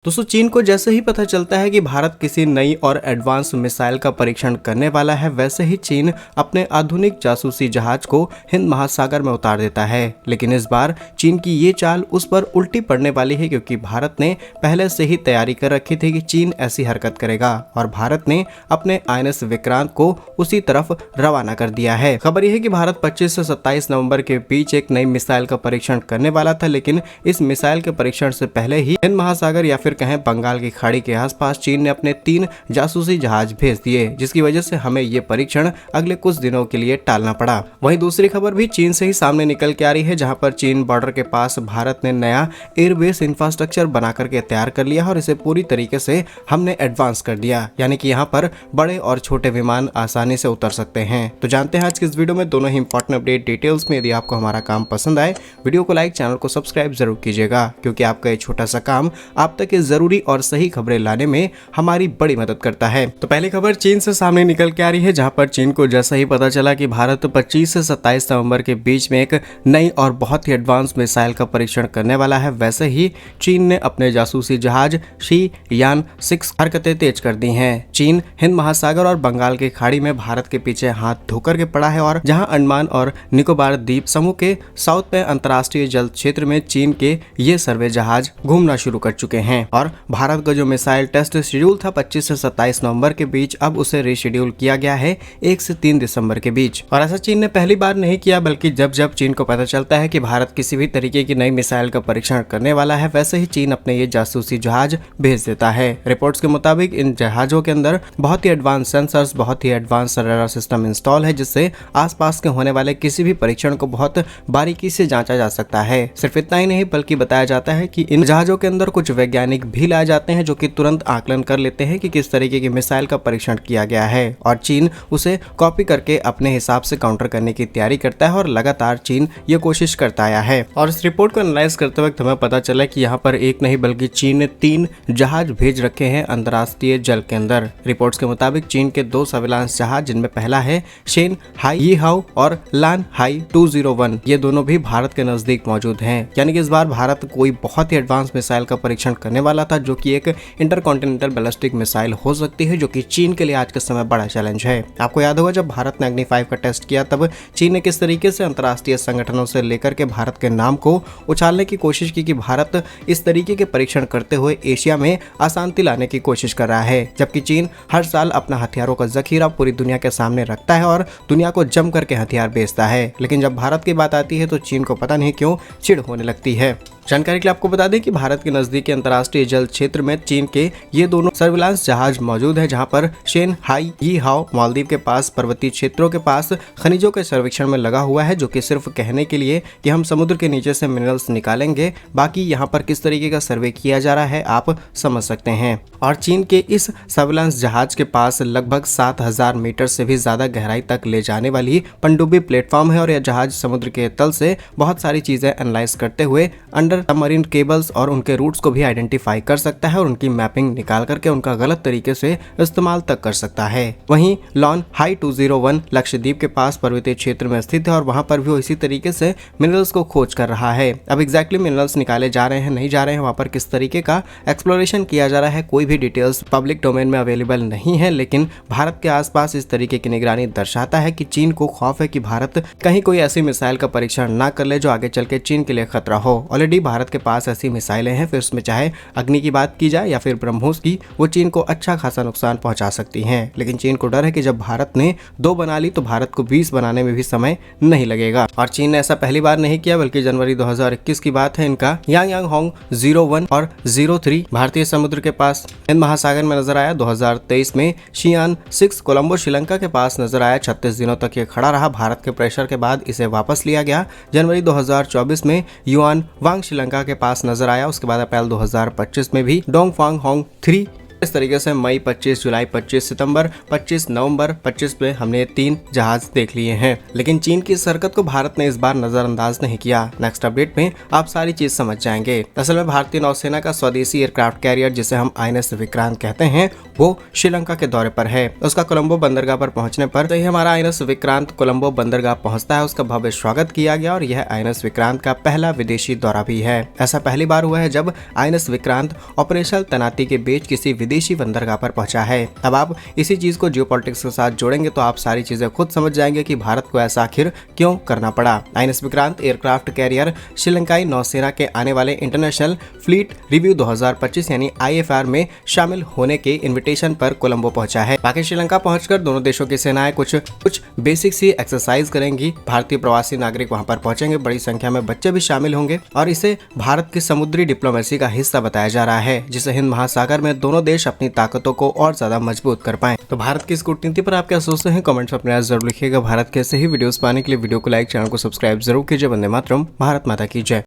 दोस्तों चीन को जैसे ही पता चलता है कि भारत किसी नई और एडवांस मिसाइल का परीक्षण करने वाला है, वैसे ही चीन अपने आधुनिक जासूसी जहाज को हिंद महासागर में उतार देता है। लेकिन इस बार चीन की ये चाल उस पर उल्टी पड़ने वाली है, क्योंकि भारत ने पहले से ही तैयारी कर रखी थी कि चीन ऐसी हरकत करेगा और भारत ने अपने INS विक्रांत को उसी तरफ रवाना कर दिया है। खबर यह है कि भारत 25 से 27 नवंबर के बीच एक नई मिसाइल का परीक्षण करने वाला था, लेकिन इस मिसाइल के परीक्षण से पहले ही हिंद महासागर या फिर कहें बंगाल की खाड़ी के आसपास चीन ने अपने 3 जासूसी जहाज भेज दिए, जिसकी वजह से हमें ये परीक्षण अगले कुछ दिनों के लिए टालना पड़ा। वहीं दूसरी खबर भी चीन से ही सामने निकल के आ रही है, जहां पर चीन बॉर्डर के पास भारत ने नया एयरबेस इंफ्रास्ट्रक्चर बना करके तैयार कर लिया और इसे पूरी तरीके से हमने एडवांस कर दिया, यानी कि यहाँ पर बड़े और छोटे विमान आसानी से उतर सकते हैं। तो जानते हैं आज की इस वीडियो में दोनों ही इंपॉर्टेंट अपडेट डिटेल्स में। यदि आपको हमारा काम पसंद आए, वीडियो को लाइक, चैनल को सब्सक्राइब जरूर कीजिएगा, क्योंकि आपका ये छोटा सा काम आप तक जरूरी और सही खबरें लाने में हमारी बड़ी मदद करता है। तो पहली खबर चीन से सामने निकल के आ रही है, जहां पर चीन को जैसा ही पता चला कि भारत 25 से 27 नवंबर के बीच में एक नई और बहुत ही एडवांस मिसाइल का परीक्षण करने वाला है, वैसे ही चीन ने अपने जासूसी जहाज शी यान 6 हरकतें तेज कर दी हैं। चीन हिंद महासागर और बंगाल की खाड़ी में भारत के पीछे हाथ धोकर के पड़ा है और जहां अंडमान और निकोबार द्वीप समूह के साउथ में अंतर्राष्ट्रीय जल क्षेत्र में चीन के ये सर्वे जहाज घूमना शुरू कर चुके हैं। और भारत का जो मिसाइल टेस्ट शेड्यूल था 25 से 27 नवंबर के बीच, अब उसे रीशेड्यूल किया गया है 1 से 3 दिसंबर के बीच। और ऐसा चीन ने पहली बार नहीं किया, बल्कि जब जब चीन को पता चलता है कि भारत किसी भी तरीके की नई मिसाइल का परीक्षण करने वाला है, वैसे ही चीन अपने ये जासूसी जहाज भेज देता है। रिपोर्ट्स के मुताबिक इन जहाजों के अंदर बहुत ही एडवांस सेंसर्स, बहुत ही एडवांस रडार सिस्टम इंस्टॉल है, जिससे आसपास के होने वाले किसी भी परीक्षण को बहुत बारीकी से जांचा जा सकता है। सिर्फ इतना ही नहीं, बल्कि बताया जाता है कि इन जहाजों के अंदर कुछ वैज्ञानिक भी लाए जाते हैं, जो कि तुरंत आकलन कर लेते हैं कि किस तरीके की मिसाइल का परीक्षण किया गया है और चीन उसे कॉपी करके अपने हिसाब से काउंटर करने की तैयारी करता है। और लगातार चीन ये कोशिश करता आया है। और इस रिपोर्ट को एनालाइज करते वक्त हमें पता चला कि यहाँ पर एक नहीं बल्कि चीन ने 3 जहाज भेज रखे हैं अंतर्राष्ट्रीय जल के अंदर। रिपोर्ट्स के मुताबिक चीन के 2 सर्विलांस जहाज, जिनमें पहला है शेन हाई यीहाओ और लान हाई 201, ये दोनों भी भारत के नजदीक मौजूद हैं। यानी कि इस बार भारत कोई बहुत ही एडवांस मिसाइल का परीक्षण करने वाला था, जो कि एक इंटरकॉन्टिनेंटल बैलिस्टिक मिसाइल हो सकती है, जो कि चीन के लिए आज के समय बड़ा चैलेंज है। आपको याद होगा जब भारत ने अग्नि 5 का टेस्ट किया, तब चीन ने किस तरीके से अंतर्राष्ट्रीय संगठनों से लेकर के भारत के नाम को उछालने की कोशिश की कि भारत इस तरीके के परीक्षण करते हुए एशिया में अशांति लाने की कोशिश कर रहा है। जबकि चीन हर साल अपना हथियारों का जखीरा पूरी दुनिया के सामने रखता है और दुनिया को जम करके हथियार बेचता है, लेकिन जब भारत की बात आती है तो चीन को पता नहीं क्यों चिढ़ होने लगती है। जानकारी के लिए आपको बता दें कि भारत के नजदीकी अंतर्राष्ट्रीय जल क्षेत्र में चीन के ये दोनों सर्विलांस जहाज मौजूद है, जहां पर शेन हाई यीहाओ मालदीव के पास पर्वतीय क्षेत्रों के पास खनिजों के सर्वेक्षण में लगा हुआ है, जो कि सिर्फ कहने के लिए कि हम समुद्र के नीचे से मिनरल्स निकालेंगे। बाकी यहाँ पर किस तरीके का सर्वे किया जा रहा है आप समझ सकते हैं। और चीन के इस सर्विलांस जहाज के पास लगभग 7000 मीटर से भी ज्यादा गहराई तक ले जाने वाली पनडुब्बी प्लेटफॉर्म है और यह जहाज समुद्र के तल से बहुत सारी चीजें एनालाइज करते हुए अंडर सबमरीन केबल्स और उनके रूट्स को भी आइडेंटिफाई कर सकता है और उनकी मैपिंग निकाल करके उनका गलत तरीके से इस्तेमाल तक कर सकता है। वहीं लॉन हाई 201 लक्षद्वीप के पास पर्वतीय क्षेत्र में स्थित है और वहां पर भी वो इसी तरीके से मिनरल्स को खोज कर रहा है। अब एग्जैक्टली मिनरल्स निकाले जा रहे हैं नहीं जा रहे हैं, वहां पर किस तरीके का एक्सप्लोरेशन किया जा रहा है, कोई भी डिटेल्स पब्लिक डोमेन में अवेलेबल नहीं है, लेकिन भारत के आसपास इस तरीके की निगरानी दर्शाता है कि चीन को खौफ है कि भारत कहीं कोई ऐसी मिसाइल का परीक्षण ना कर ले जो आगे चल के चीन के लिए खतरा हो। ऑलरेडी भारत के पास ऐसी मिसाइलें हैं, फिर उसमें चाहे अग्नि की बात की जाए या फिर ब्रह्मोस की, वो चीन को अच्छा खासा नुकसान पहुंचा सकती हैं। लेकिन चीन को डर है कि जब भारत ने 2 बना ली तो भारत को 20 बनाने में भी समय नहीं लगेगा। और चीन ने ऐसा पहली बार नहीं किया, बल्कि जनवरी 2021 की बात है, इनका यांग होंग 01 और 03 भारतीय समुद्र के पास हिंद महासागर में नजर आया। 2023 में शियान 6 कोलंबो श्रीलंका के पास नजर आया। 36 दिनों तक ये खड़ा रहा। भारत के प्रेशर के बाद इसे वापस लिया गया। जनवरी 2024 में युआन वांग श्रीलंका के पास नजर आया। उसके बाद अप्रैल 2025 में भी डोंगफांग होंग 3 इस तरीके से मई 25 जुलाई 25 सितंबर 25 नवंबर 25 में हमने 3 जहाज देख लिए हैं। लेकिन चीन की इस हरकत को भारत ने इस बार नजरअंदाज नहीं किया। नेक्स्ट अपडेट में आप सारी चीज समझ जाएंगे। असल में भारतीय नौसेना का स्वदेशी एयरक्राफ्ट कैरियर जिसे हम INS विक्रांत कहते हैं वो श्रीलंका के दौरे पर है। उसका कोलंबो बंदरगाह पर पहुंचने पर तो हमारा INS विक्रांत कोलंबो बंदरगाह पहुंचता है। उसका भव्य स्वागत किया गया और यह INS विक्रांत का पहला विदेशी दौरा भी है। ऐसा पहली बार हुआ है जब INS विक्रांत ऑपरेशनल तैनाती के बीच किसी विदेशी बंदरगाह पर पहुंचा है। अब आप इसी चीज को जियोपॉलिटिक्स के साथ जोड़ेंगे तो आप सारी चीजें खुद समझ जाएंगे कि भारत को ऐसा आखिर क्यों करना पड़ा। INS विक्रांत एयरक्राफ्ट कैरियर श्रीलंकाई नौसेना के आने वाले इंटरनेशनल फ्लीट रिव्यू 2025 यानी IFR में शामिल होने के इन्विटेशन पर कोलंबो पहुंचा है। बाकी श्रीलंका पहुंचकर दोनों देशों की सेनाएं कुछ बेसिक सी एक्सरसाइज करेंगी। भारतीय प्रवासी नागरिक वहां पर पहुंचेंगे, बड़ी संख्या में बच्चे भी शामिल होंगे और इसे भारत की समुद्री डिप्लोमेसी का हिस्सा बताया जा रहा है, जिससे हिंद महासागर में दोनों देश अपनी ताकतों को और ज्यादा मजबूत कर पाएं। तो भारत की इस कूटनीति पर आप क्या सोचते हैं? कमेंट्स में अपने राय जरूर लिखिएगा। भारत के ऐसे ही वीडियोस पाने के लिए वीडियो को लाइक, चैनल को सब्सक्राइब जरूर कीजिए। वंदे मातरम, भारत माता की जय।